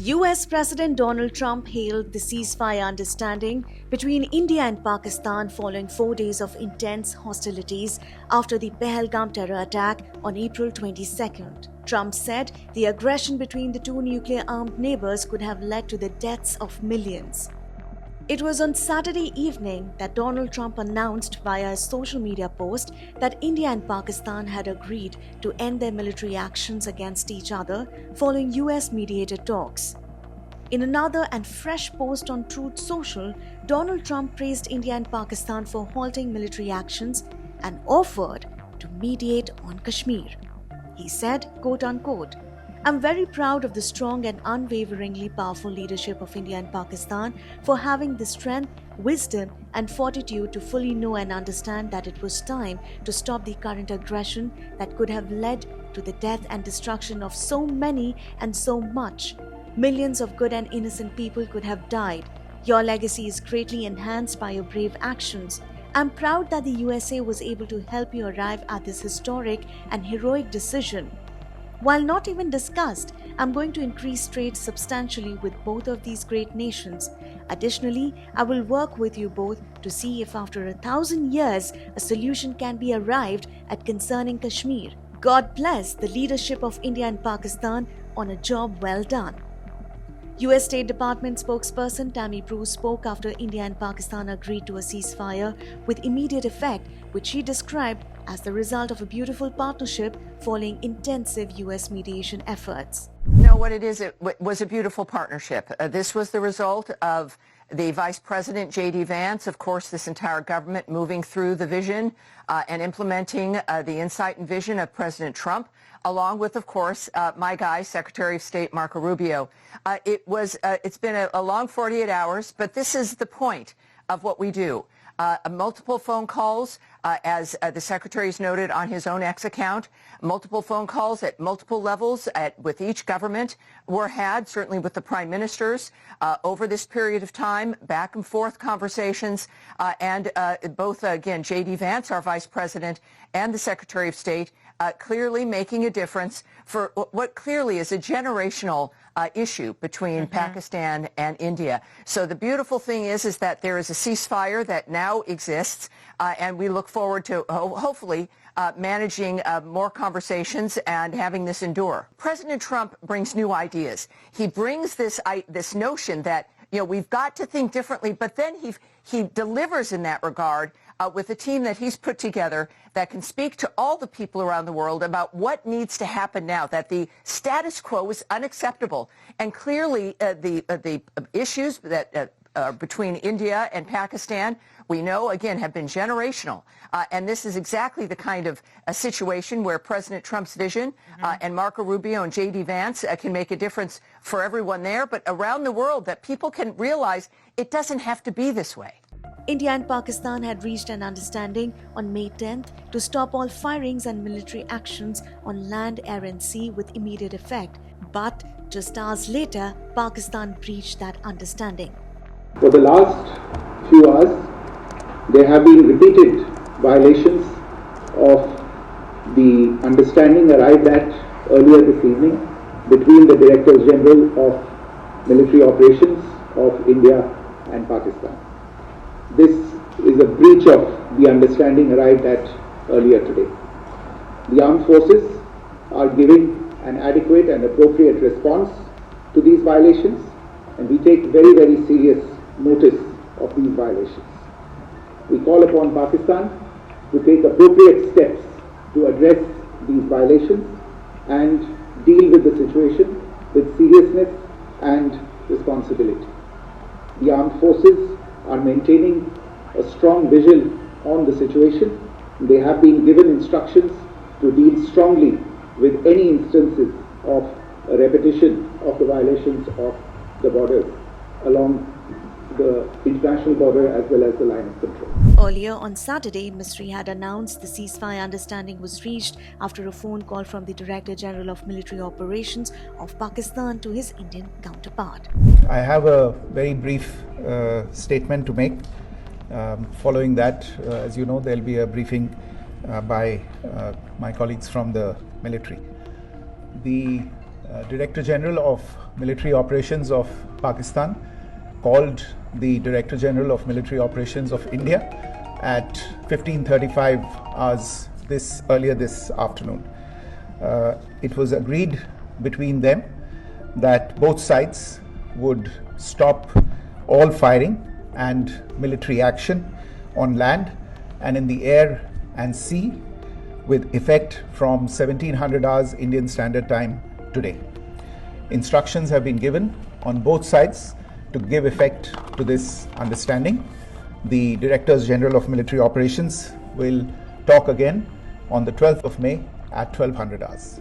US President Donald Trump hailed the ceasefire understanding between India and Pakistan following 4 days of intense hostilities after the Pahalgam terror attack on April 22nd. Trump said the aggression between the two nuclear-armed neighbors could have led to the deaths of millions. It was on Saturday evening that Donald Trump announced via a social media post that India and Pakistan had agreed to end their military actions against each other following US mediated talks. In another and fresh post on Truth Social, Donald Trump praised India and Pakistan for halting military actions and offered to mediate on Kashmir. He said, quote unquote, "I'm very proud of the strong and unwaveringly powerful leadership of India and Pakistan for having the strength, wisdom, and fortitude to fully know and understand that it was time to stop the current aggression that could have led to the death and destruction of so many and so much. Millions of good and innocent people could have died. Your legacy is greatly enhanced by your brave actions. I'm proud that the USA was able to help you arrive at this historic and heroic decision. While not even discussed, I'm going to increase trade substantially with both of these great nations. Additionally, I will work with you both to see if after 1,000 years a solution can be arrived at concerning Kashmir. God bless the leadership of India and Pakistan on a job well done." US State Department spokesperson Tammy Bruce spoke after India and Pakistan agreed to a ceasefire with immediate effect, which she described as the result of a beautiful partnership following intensive US mediation efforts. No, what it is, it was a beautiful partnership. This was the result of the Vice President, J.D. Vance, of course, this entire government moving through the vision and implementing the insight and vision of President Trump, along with, of course, my guy, Secretary of State Marco Rubio. It's been a long 48 hours, but this is the point of what we do. Multiple phone calls, as the Secretary has noted on his own X account, multiple phone calls at multiple levels with each government were had, certainly with the prime ministers, over this period of time, back and forth conversations, and both, again, J.D. Vance, our Vice President, and the Secretary of State, clearly making a difference for what clearly is a generational issue between Pakistan and India. So the beautiful thing is that there is a ceasefire that now exists, and we look forward to hopefully managing more conversations and having this endure. President Trump brings new ideas. He brings this notion that, you know, we've got to think differently, but then he delivers in that regard with a team that he's put together that can speak to all the people around the world about what needs to happen now, that the status quo is unacceptable. And clearly the issues that between India and Pakistan, we know, again, have been generational. And this is exactly the kind of a situation where President Trump's vision and Marco Rubio and J.D. Vance can make a difference for everyone there, but around the world, that people can realize it doesn't have to be this way. India and Pakistan had reached an understanding on May 10th to stop all firings and military actions on land, air and sea with immediate effect. But just hours later, Pakistan breached that understanding. For the last few hours, there have been repeated violations of the understanding arrived at earlier this evening between the Directors General of Military Operations of India and Pakistan. This is a breach of the understanding arrived at earlier today. The armed forces are giving an adequate and appropriate response to these violations, and we take very, very serious notice of these violations. We call upon Pakistan to take appropriate steps to address these violations and deal with the situation with seriousness and responsibility. The armed forces are maintaining a strong vigil on the situation. They have been given instructions to deal strongly with any instances of a repetition of the violations of the borders along the international border as well as the line of control. Earlier on Saturday, Misri had announced the ceasefire understanding was reached after a phone call from the Director General of Military Operations of Pakistan to his Indian counterpart. I have a very brief statement to make. Following that, as you know, there will be a briefing by my colleagues from the military. The Director General of Military Operations of Pakistan called the Director General of Military Operations of India at 15:35 hours earlier this afternoon. It was agreed between them that both sides would stop all firing and military action on land and in the air and sea with effect from 1700 hours Indian Standard Time today. Instructions have been given on both sides to give effect to this understanding. The Directors General of Military Operations will talk again on the 12th of May at 1200 hours.